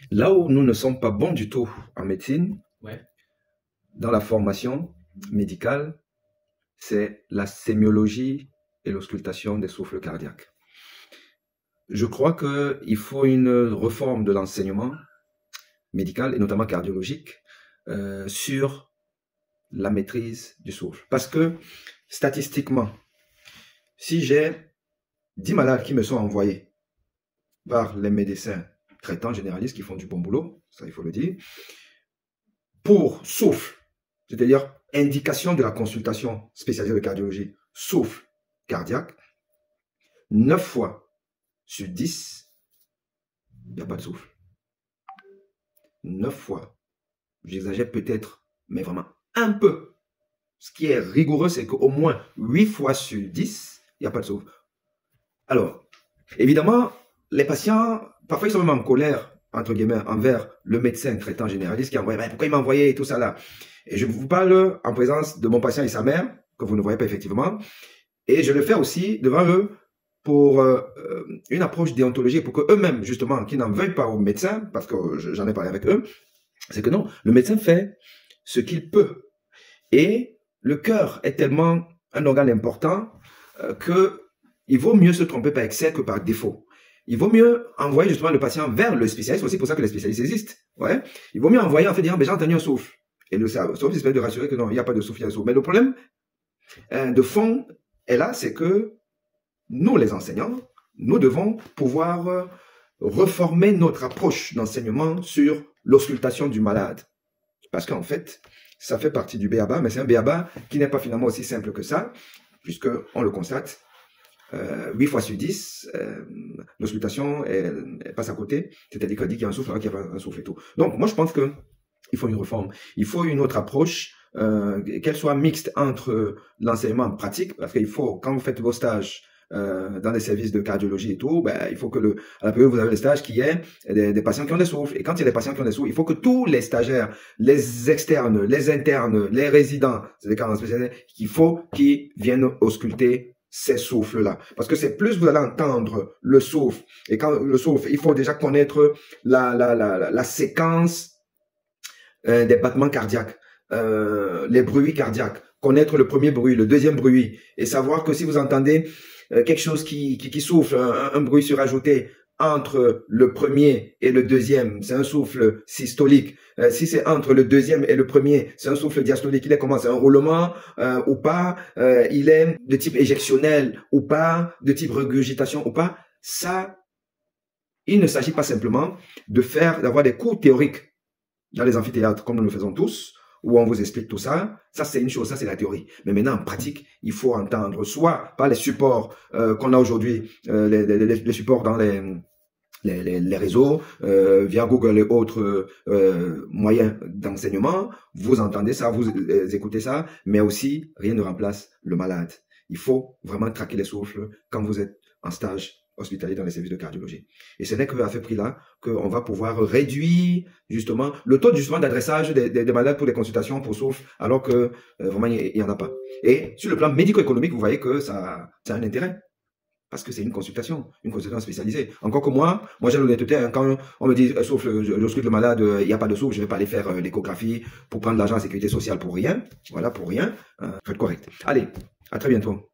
Là où nous ne sommes pas bons du tout en médecine, Ouais. dans la formation médicale, c'est la sémiologie et l'auscultation des souffles cardiaques. Je crois qu'il faut une réforme de l'enseignement médical et notamment cardiologique sur la maîtrise du souffle. Parce que statistiquement, si j'ai 10 malades qui me sont envoyés par les médecins traitants généralistes qui font du bon boulot, ça il faut le dire, pour souffle, c'est-à-dire indication de la consultation spécialisée de cardiologie, souffle cardiaque, 9 fois sur 10, il n'y a pas de souffle. 9 fois. J'exagère peut-être, mais vraiment un peu. Ce qui est rigoureux, c'est qu'au moins 8 fois sur 10, il n'y a pas de souffle. Alors, évidemment, les patients, parfois ils sont même en colère, entre guillemets, envers le médecin traitant généraliste qui a envoyé, mais pourquoi il m'a envoyé et tout ça là. Et je vous parle en présence de mon patient et sa mère, que vous ne voyez pas effectivement, et je le fais aussi devant eux pour une approche déontologique, pour que eux-mêmes, justement, qui n'en veuillent pas au médecin, parce que j'en ai parlé avec eux, c'est que non, le médecin fait ce qu'il peut. Et le cœur est tellement un organe important que il vaut mieux se tromper par excès que par défaut. Il vaut mieux envoyer justement le patient vers le spécialiste, aussi pour ça que les spécialistes existent. Ouais. Il vaut mieux envoyer en fait dire, j'ai entendu un souffle. Et le service espère de rassurer que non, il n'y a pas de souffle, il y a un souffle. Mais le problème de fond est là, c'est que nous, les enseignants, nous devons pouvoir reformer notre approche d'enseignement sur l'auscultation du malade. Parce qu'en fait, ça fait partie du b.a.-ba, mais c'est un b.a.-ba qui n'est pas finalement aussi simple que ça, puisque on le constate, 8 fois sur 10, l'auscultation elle passe à côté, c'est-à-dire qu'on dit qu'il y a un souffle, qu'il y a pas un souffle et tout. Donc moi je pense que il faut une réforme, il faut une autre approche, qu'elle soit mixte entre l'enseignement pratique, parce qu'il faut, quand vous faites vos stages dans les services de cardiologie et tout, ben, il faut que à la période où vous avez les stages, qu'il y ait des patients qui ont des souffles. Et quand il y a des patients qui ont des souffles, il faut que tous les stagiaires, les externes, les internes, les résidents, c'est des cas spécialisés, il faut qu'ils viennent ausculter ces souffles-là. Parce que c'est plus vous allez entendre le souffle. Et quand le souffle, il faut déjà connaître la séquence des battements cardiaques, les bruits cardiaques, connaître le premier bruit, le deuxième bruit, et savoir que si vous entendez quelque chose qui souffle, un bruit surajouté entre le premier et le deuxième, c'est un souffle systolique. Si c'est entre le deuxième et le premier, c'est un souffle diastolique. Il est comment? C'est un roulement ou pas? Il est de type éjectionnel ou pas? De type régurgitation ou pas? Ça, il ne s'agit pas simplement d'avoir des cours théoriques dans les amphithéâtres comme nous le faisons tous, où on vous explique tout ça. Ça, c'est une chose, ça, c'est la théorie. Mais maintenant, en pratique, il faut entendre soit par les supports qu'on a aujourd'hui, les supports dans les réseaux, via Google et autres moyens d'enseignement. Vous entendez ça, vous écoutez ça, mais aussi, rien ne remplace le malade. Il faut vraiment traquer les souffles quand vous êtes en stage hospitalier dans les services de cardiologie. Et ce n'est qu'à ce prix-là qu'on va pouvoir réduire justement le taux justement d'adressage des malades pour des consultations pour souffle, alors que vraiment il n'y en a pas. Et sur le plan médico-économique, vous voyez que ça a un intérêt. Parce que c'est une consultation spécialisée. Encore que moi j'ai l'honnêteté, hein, quand on me dit souffle, j'ausculte le malade, il n'y a pas de souffle, je ne vais pas aller faire l'échographie pour prendre l'argent à la sécurité sociale pour rien. Voilà, pour rien. Faites correct. Allez, à très bientôt.